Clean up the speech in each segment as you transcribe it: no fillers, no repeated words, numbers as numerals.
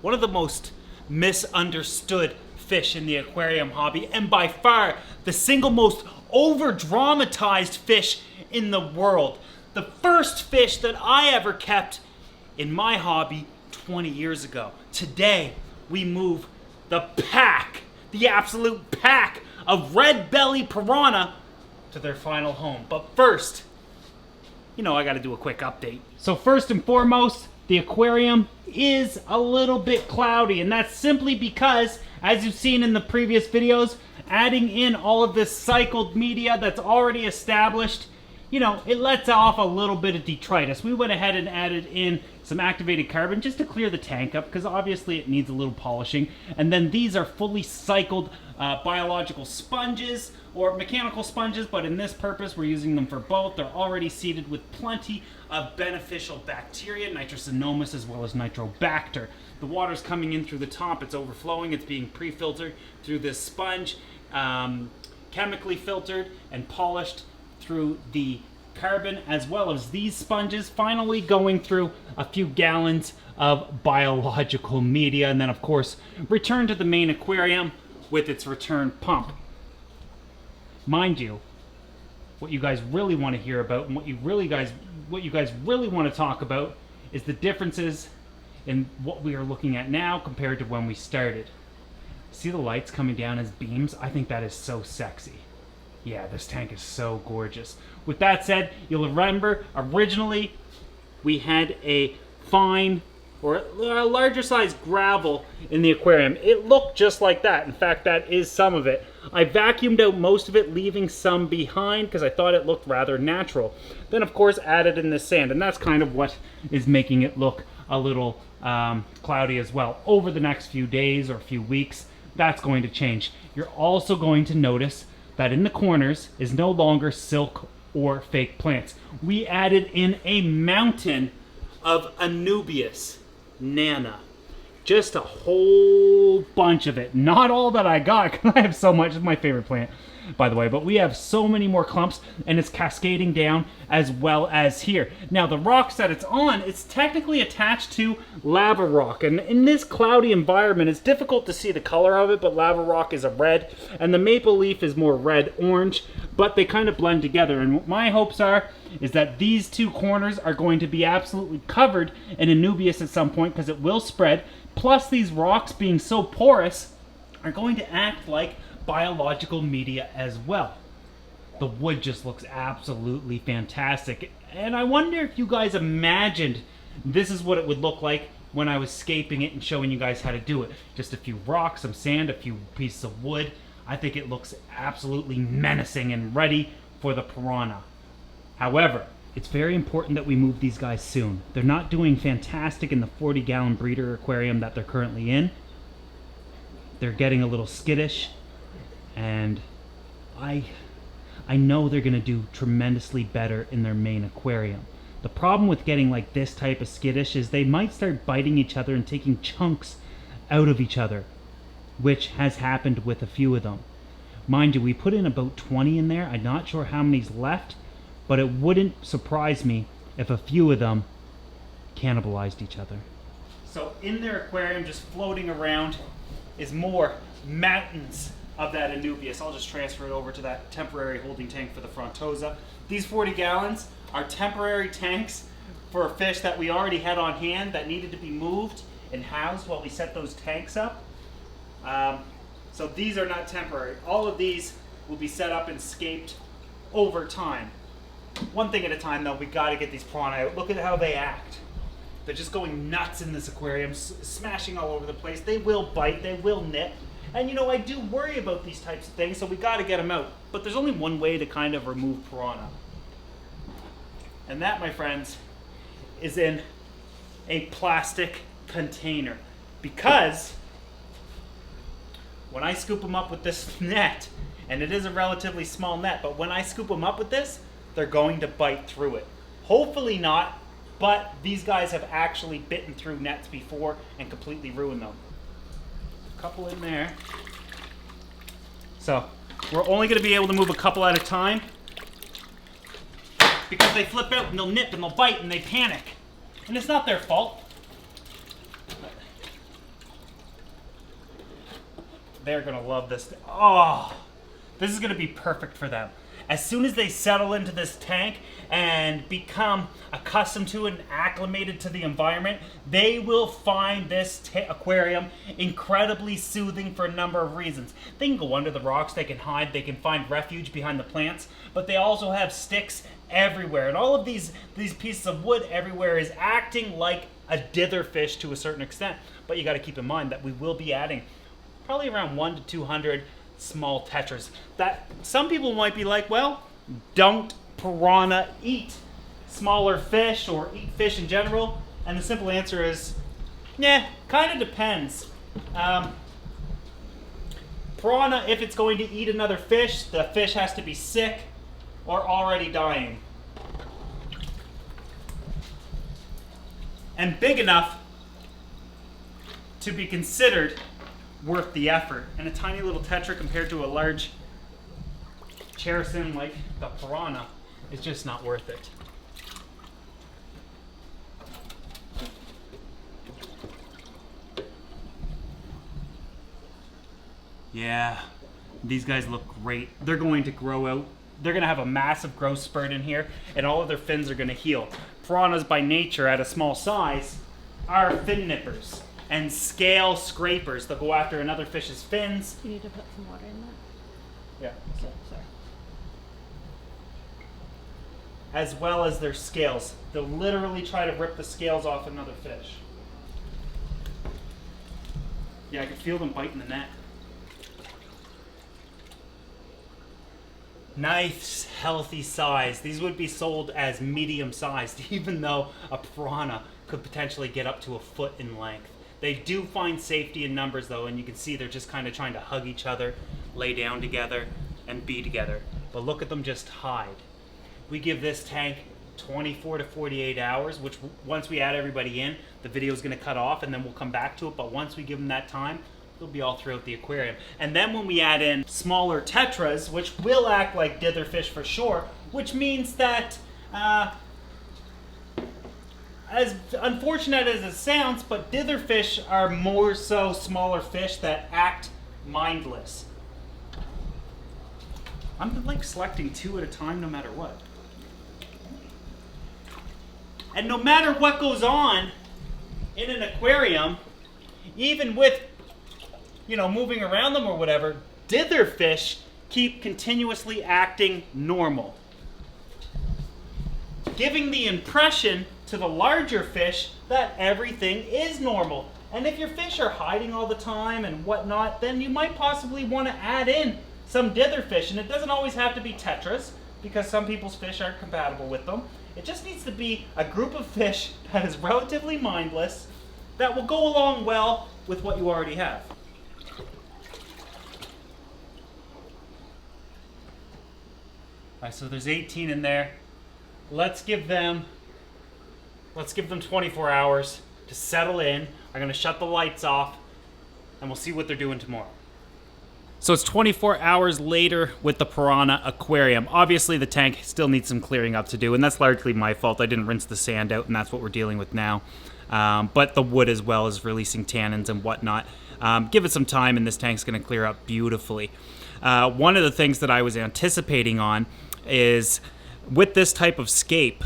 one of the most misunderstood fish in the aquarium hobby, and by far the single most over-dramatized fish in the world. The first fish that I ever kept in my hobby 20 years ago. Today, we move the pack, the absolute pack of red belly piranha to their final home. But first, I gotta do a quick update. So first and foremost, the aquarium is a little bit cloudy, and that's simply because, as you've seen in the previous videos, adding in all of this cycled media that's already established, it lets off a little bit of detritus. We went ahead and added in some activated carbon just to clear the tank up, because obviously it needs a little polishing. And then these are fully cycled biological sponges, or mechanical sponges, but in this purpose we're using them for both. They're already seeded with plenty of beneficial bacteria, nitrosomonas as well as nitrobacter. The water's coming in through the top, it's overflowing, it's being pre-filtered through this sponge, chemically filtered and polished through the carbon, as well as these sponges, finally going through a few gallons of biological media, and then of course return to the main aquarium with its return pump. Mind you, what you guys really want to hear about and what you guys really want to talk about is the differences in what we are looking at now compared to when we started. See the lights coming down as beams? I think that is so sexy. Yeah, this tank is so gorgeous. With that said, you'll remember originally we had a fine or a larger size gravel in the aquarium. It looked just like that. In fact, that is some of it. I vacuumed out most of it, leaving some behind because I thought it looked rather natural. Then of course added in the sand, and that's kind of what is making it look a little cloudy as well. Over the next few days or few weeks, that's going to change. You're also going to notice that in the corners is no longer silk or fake plants. We added in a mountain of Anubias Nana. Just a whole bunch of it. Not all that I got, because I have so much. It's my favorite plant, by the way. But we have so many more clumps, and it's cascading down as well as here. Now, the rocks that it's on, it's technically attached to lava rock. And in this cloudy environment, it's difficult to see the color of it, but lava rock is a red, and the maple leaf is more red-orange, but they kind of blend together. And what my hopes are is that these two corners are going to be absolutely covered in Anubias at some point, because it will spread. Plus, these rocks being so porous are going to act like biological media as well. The wood just looks absolutely fantastic. And I wonder if you guys imagined this is what it would look like when I was scaping it and showing you guys how to do it. Just a few rocks, some sand, a few pieces of wood. I think it looks absolutely menacing and ready for the piranha. However, it's very important that we move these guys soon. They're not doing fantastic in the 40-gallon breeder aquarium that they're currently in. They're getting a little skittish, and I know they're going to do tremendously better in their main aquarium. The problem with getting like this type of skittish is they might start biting each other and taking chunks out of each other, which has happened with a few of them. Mind you, we put in about 20 in there. I'm not sure how many's left, but it wouldn't surprise me if a few of them cannibalized each other. So in their aquarium, just floating around, is more mountains of that Anubias. I'll just transfer it over to that temporary holding tank for the Frontosa. These 40 gallons are temporary tanks for a fish that we already had on hand that needed to be moved and housed while we set those tanks up. So these are not temporary. All of these will be set up and scaped over time. One thing at a time, though, we got to get these piranha out. Look at how they act. They're just going nuts in this aquarium, smashing all over the place. They will bite, they will nip. And I do worry about these types of things, so we got to get them out. But there's only one way to kind of remove piranha. And that, my friends, is in a plastic container. Because when I scoop them up with this net, and it is a relatively small net, but when I scoop them up with this, they're going to bite through it. Hopefully not, but these guys have actually bitten through nets before and completely ruined them. A couple in there. So we're only going to be able to move a couple at a time because they flip out and they'll nip and they'll bite and they panic. And it's not their fault. they're gonna love this. Oh, this is gonna be perfect for them. As soon as they settle into this tank and become accustomed to it and acclimated to the environment, they will find this aquarium incredibly soothing for a number of reasons. They can go under the rocks, they can hide, they can find refuge behind the plants, but they also have sticks everywhere. And all of these pieces of wood everywhere is acting like a dither fish to a certain extent. But you gotta keep in mind that we will be adding probably around 1 to 200 small tetras. That some people might be like, well, don't piranha eat smaller fish or eat fish in general? And the simple answer is, yeah, kind of depends. Piranha, if it's going to eat another fish, the fish has to be sick or already dying. And big enough to be considered worth the effort. And a tiny little tetra compared to a large cherasin like the piranha is just not worth it. Yeah, these guys look great. They're going to grow out. They're going to have a massive growth spurt in here, and all of their fins are going to heal. Piranhas by nature at a small size are fin nippers and scale scrapers. They'll go after another fish's fins. You need to put some water in that. Yeah. Sorry. As well as their scales. They'll literally try to rip the scales off another fish. Yeah, I can feel them biting the net. Nice, healthy size. These would be sold as medium sized, even though a piranha could potentially get up to a foot in length. They do find safety in numbers though, and you can see they're just kind of trying to hug each other, lay down together, and be together. But look at them just hide. We give this tank 24 to 48 hours, which once we add everybody in, the video is going to cut off and then we'll come back to it. But once we give them that time, they'll be all throughout the aquarium. And then when we add in smaller tetras, which will act like dither fish for sure, which means that, as unfortunate as it sounds, but dither fish are more so smaller fish that act mindless. I'm like selecting 2 at a time no matter what. And no matter what goes on in an aquarium, even with, you know, moving around them or whatever, dither fish keep continuously acting normal, giving the impression to the larger fish that everything is normal. And if your fish are hiding all the time and whatnot, then you might possibly want to add in some dither fish. And it doesn't always have to be tetras, because some people's fish aren't compatible with them. It just needs to be a group of fish that is relatively mindless, that will go along well with what you already have. Alright, so there's 18 in there. Let's give them 24 hours to settle in. I'm gonna shut the lights off and we'll see what they're doing tomorrow. So it's 24 hours later with the Piranha aquarium. Obviously the tank still needs some clearing up to do, and that's largely my fault. I didn't rinse the sand out, and that's what we're dealing with now. But the wood as well is releasing tannins and whatnot. Give it some time and this tank's gonna clear up beautifully. One of the things that I was anticipating on is, with this type of scape,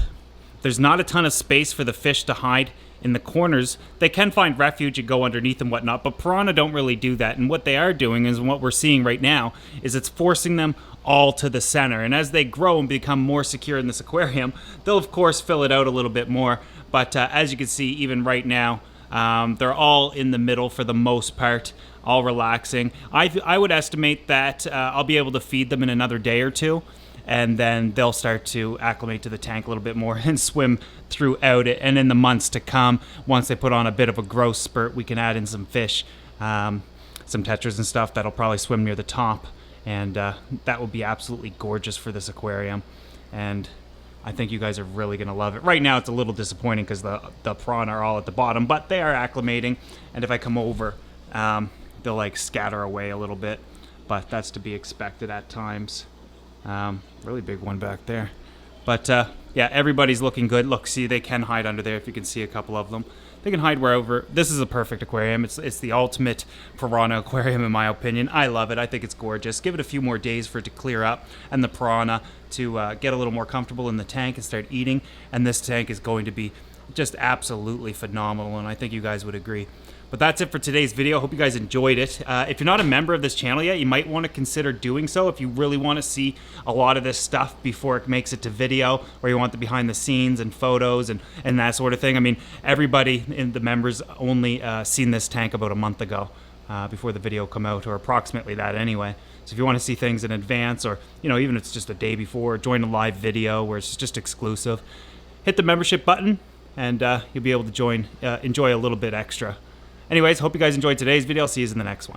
there's not a ton of space for the fish to hide in the corners. They can find refuge and go underneath and whatnot, but piranha don't really do that. And what they are doing is, what we're seeing right now, is it's forcing them all to the center. And as they grow and become more secure in this aquarium, they'll of course fill it out a little bit more. But as you can see, even right now, they're all in the middle for the most part, all relaxing. I would estimate that I'll be able to feed them in another day or two, and then they'll start to acclimate to the tank a little bit more and swim throughout it. And in the months to come, once they put on a bit of a growth spurt, we can add in some fish, some tetras and stuff that'll probably swim near the top, and that will be absolutely gorgeous for this aquarium. And I think you guys are really going to love it. Right now it's a little disappointing because the piranha are all at the bottom, but they are acclimating, and if I come over, they'll like scatter away a little bit, but that's to be expected at times. Really big one back there. But yeah, everybody's looking good. Look, see, they can hide under there if you can see a couple of them. They can hide wherever. This is a perfect aquarium. It's the ultimate piranha aquarium in my opinion. I love it. I think it's gorgeous. Give it a few more days for it to clear up and the piranha to get a little more comfortable in the tank and start eating. And this tank is going to be just absolutely phenomenal, and I think you guys would agree. But that's it for today's video. Hope you guys enjoyed it. If you're not a member of this channel yet, you might want to consider doing so if you really want to see a lot of this stuff before it makes it to video, or you want the behind the scenes and photos and that sort of thing. I mean, everybody in the members only seen this tank about a month ago before the video come out, or approximately that anyway. So if you want to see things in advance, or even if it's just a day before, join a live video where it's just exclusive, hit the membership button and you'll be able to enjoy a little bit extra. Anyways, hope you guys enjoyed today's video. See you in the next one.